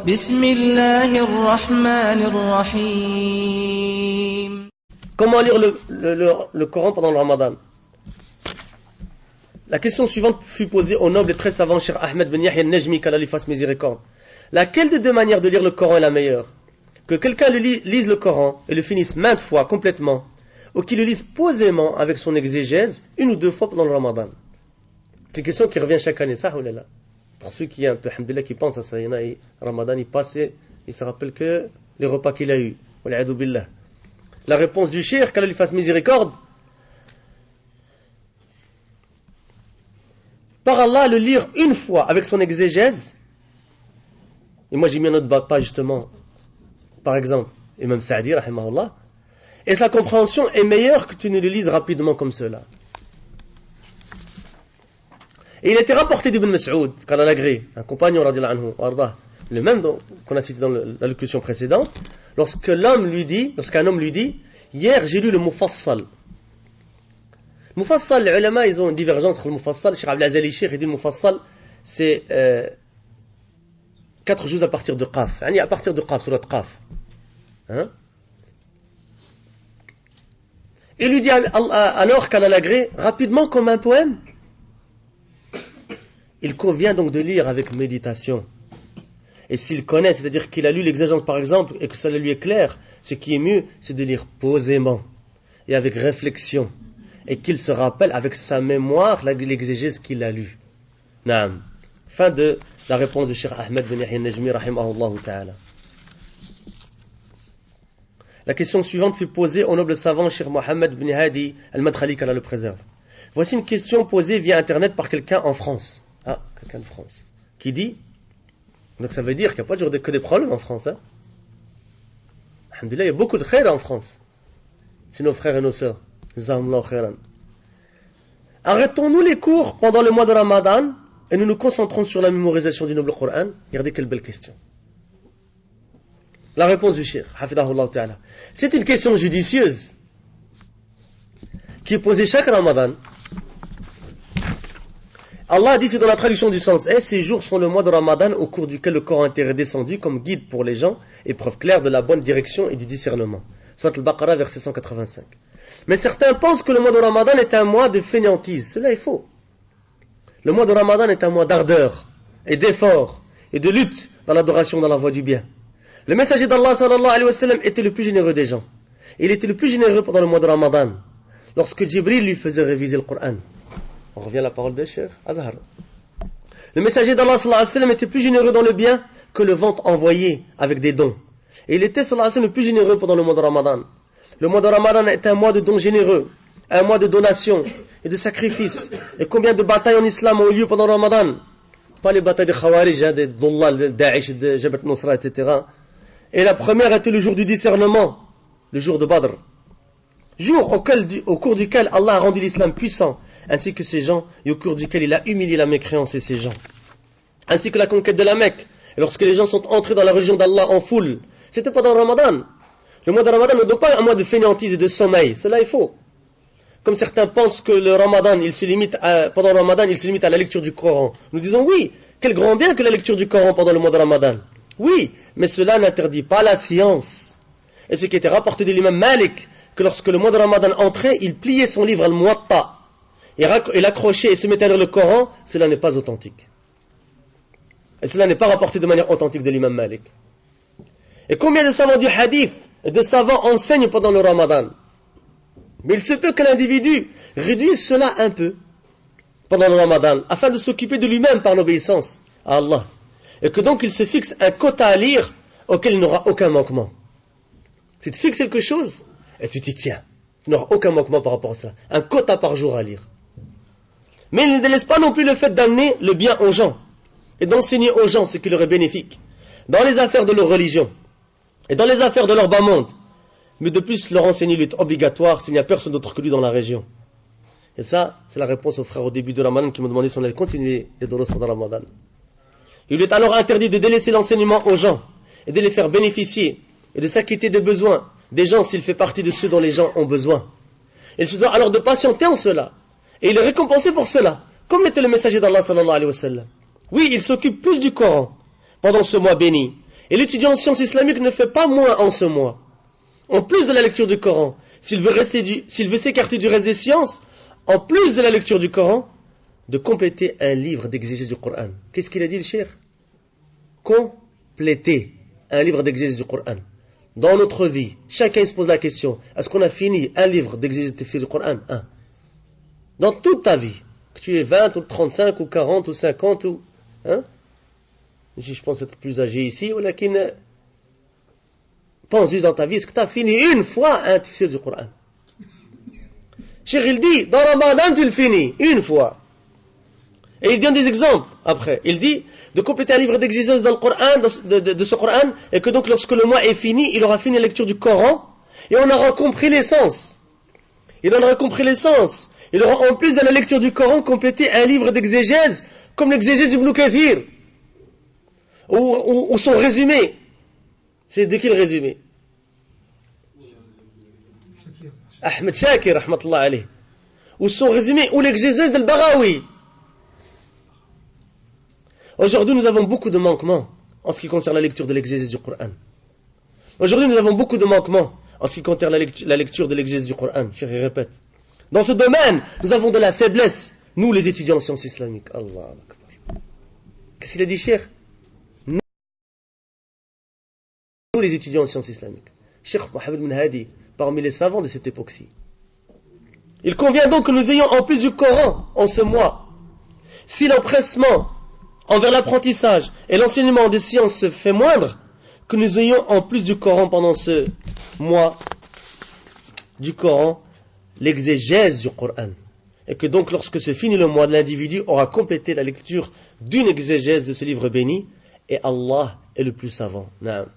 بسم الله الرحمن الرحيم. Comment lire le Coran pendant le Ramadan? La question suivante fut posée au noble et très savant Cheikh Ahmed Ben Yahya al-Najmi, qu'Allah lui fasse miséricorde. Laquelle des deux manières de lire le Coran est la meilleure? Que quelqu'un lise le Coran et le finisse maintes fois complètement, ou qu'il le lise posément avec son exégèse une ou deux fois pendant le Ramadan? C'est une question qui revient chaque année, ça ou là? Pour ceux qui, un peu, alhamdoulilah, qui pensent à ça, il y en a, Ramadan, il passe et il se rappelle que les repas qu'il a eus. Wal'iyadu billah. La réponse du cheikh, qu'Allah lui fasse miséricorde, par Allah, le lire une fois avec son exégèse, et moi j'ai mis un autre pas justement, par exemple, Imam Sa'di, rahimahullah, et sa compréhension est meilleure que tu ne le lises rapidement comme cela. Et il était rapporté d'Ibn Mas'ud, qu'Allah l'agrée, un compagnon, radiyallahu anhu, ardah, le même qu'on a cité dans l'allocution précédente, lorsqu'un homme lui dit, hier j'ai lu le Mufassal. Mufassal, les ulama, ils ont une divergence entre le Mufassal. Cheikh Abdel Aziz Cheikh, il dit le Mufassal, c'est 4 juz à partir de Qaf. À partir de Qaf, surat Qaf. Hein? Il lui dit alors qu'Allah l'agrée, rapidement comme un poème. Il convient donc de lire avec méditation. Et s'il connaît, c'est-à-dire qu'il a lu l'exégèse par exemple, et que ça lui est clair, ce qui est mieux, c'est de lire posément et avec réflexion. Et qu'il se rappelle avec sa mémoire l'exégèse qu'il a lu. Naam. Fin de la réponse de Cheikh Ahmed Ben Yahya al-Najmi, rahimahullah ta'ala. La question suivante fut posée au noble savant Cheikh Mohammed Ben Hadi al-Madkhali, qu'Allah le préserve. Voici une question posée via internet par quelqu'un en France. Ah, quelqu'un de France. Qui dit, donc ça veut dire qu'il n'y a pas toujours que des problèmes en France. Hein? Alhamdulillah, il y a beaucoup de khayr en France. C'est nos frères et nos sœurs. Arrêtons-nous les cours pendant le mois de Ramadan et nous nous concentrons sur la mémorisation du noble Coran. Regardez quelle belle question. La réponse du Cheikh, hafidahullah ta'ala. C'est une question judicieuse qui est posée chaque Ramadan. Allah dit, c'est dans la traduction du sens, ces jours sont le mois de Ramadan au cours duquel le Coran a été redescendu comme guide pour les gens et preuve claire de la bonne direction et du discernement. Surat al-Baqarah, verset 185. Mais certains pensent que le mois de Ramadan est un mois de fainéantise. Cela est faux. Le mois de Ramadan est un mois d'ardeur et d'effort et de lutte dans l'adoration dans la voie du bien. Le messager d'Allah sallallahu alayhi wa sallam était le plus généreux des gens. Il était le plus généreux pendant le mois de Ramadan, lorsque Jibril lui faisait réviser le Coran. On revient à la parole de Cheikh Azhar. Le messager d'Allah sallallahu alayhi wa sallam était plus généreux dans le bien que le ventre envoyé avec des dons. Et il était sallallahu alayhi wa sallam le plus généreux pendant le mois de Ramadan. Le mois de Ramadan est un mois de dons généreux, un mois de donation et de sacrifice. Et combien de batailles en islam ont eu lieu pendant le Ramadan? Pas les batailles de Khawarij, de Dullah, de Daesh, de Jabhat Nusra, etc. Et la première était le jour du discernement, le jour de Badr. Jour au cours duquel Allah a rendu l'islam puissant, ainsi que ses gens, et au cours duquel il a humilié la mécréance et ses gens. Ainsi que la conquête de la Mecque. Et lorsque les gens sont entrés dans la religion d'Allah en foule, c'était pendant le Ramadan. Le mois de Ramadan ne doit pas être un mois de fainéantise et de sommeil. Cela est faux. Comme certains pensent que le Ramadan, pendant le Ramadan, il se limite à la lecture du Coran. Nous disons oui, quel grand bien que la lecture du Coran pendant le mois de Ramadan. Oui, mais cela n'interdit pas la science. Et ce qui était rapporté de l'imam Malik, que lorsque le mois de Ramadan entrait, il pliait son livre Al-Muwatta, et l'accrochait et se mettait à lire le Coran, cela n'est pas authentique. Et cela n'est pas rapporté de manière authentique de l'imam Malik. Et combien de savants du hadith et de savants enseignent pendant le Ramadan? Mais il se peut que l'individu réduise cela un peu pendant le Ramadan, afin de s'occuper de lui-même par l'obéissance à Allah. Et que donc il se fixe un quota à lire auquel il n'aura aucun manquement. Tu te fixes quelque chose et tu t'y tiens. Tu n'auras aucun manquement par rapport à ça. Un quota par jour à lire. Mais il ne délaisse pas non plus le fait d'amener le bien aux gens et d'enseigner aux gens ce qui leur est bénéfique dans les affaires de leur religion et dans les affaires de leur bas monde. Mais de plus, leur enseigner lui est obligatoire s'il n'y a personne d'autre que lui dans la région. Et ça, c'est la réponse aux frères au début de Ramadan qui m'ont demandé si on allait continuer les doros pendant Ramadan. Il lui est alors interdit de délaisser l'enseignement aux gens et de les faire bénéficier et de s'acquitter des besoins des gens s'il fait partie de ceux dont les gens ont besoin. Il se doit alors de patienter en cela. Et il est récompensé pour cela, comme l'était le messager d'Allah sallallahu alayhi wa sallam. Oui, il s'occupe plus du Coran, pendant ce mois béni. Et l'étudiant en sciences islamiques ne fait pas moins en ce mois. En plus de la lecture du Coran, s'il veut s'écarter du reste des sciences, en plus de la lecture du Coran, de compléter un livre d'exégèse du Coran. Qu'est-ce qu'il a dit le cheikh? Compléter un livre d'exégèse du Coran. Dans notre vie, chacun se pose la question, est-ce qu'on a fini un livre d'exégèse du Coran? Un. Dans toute ta vie, que tu aies 20 ou 35 ou 40 ou 50 ou... Hein? Je pense être plus âgé ici, ou lakin... Pense-y dans ta vie, est-ce que tu as fini une fois un tafsir du Coran? Cheikh il dit, dans Ramadan tu le finis, une fois. Et il donne des exemples après. Il dit de compléter un livre d'exégèse dans le Coran, de ce Coran, et que donc lorsque le mois est fini, il aura fini la lecture du Coran, et on aura compris l'essence. Il en aura compris l'essence. Il aura en plus de la lecture du Coran complété un livre d'exégèse, comme l'exégèse d'Ibn Kathir, ou son résumé. C'est de qui le résumé? Ahmed Shakir, rahmatullah alayh. Ou son résumé, ou l'exégèse d'Al-Baghawi. Aujourd'hui, nous avons beaucoup de manquements en ce qui concerne la lecture de l'exégèse du Coran. Aujourd'hui, nous avons beaucoup de manquements en ce qui concerne la lecture de l'exégèse du Coran. Je répète. Dans ce domaine, nous avons de la faiblesse, nous les étudiants en sciences islamiques. Allah Akbar. Qu'est-ce qu'il a dit, Cheikh? Nous les étudiants en sciences islamiques. Cheikh Mohamed bin Hadi, parmi les savants de cette époque-ci. Il convient donc que nous ayons en plus du Coran en ce mois. Si l'empressement envers l'apprentissage et l'enseignement des sciences se fait moindre, que nous ayons en plus du Coran pendant ce mois du Coran, l'exégèse du Coran. Et que donc lorsque se finit le mois, l'individu aura complété la lecture d'une exégèse de ce livre béni, et Allah est le plus savant. Naam.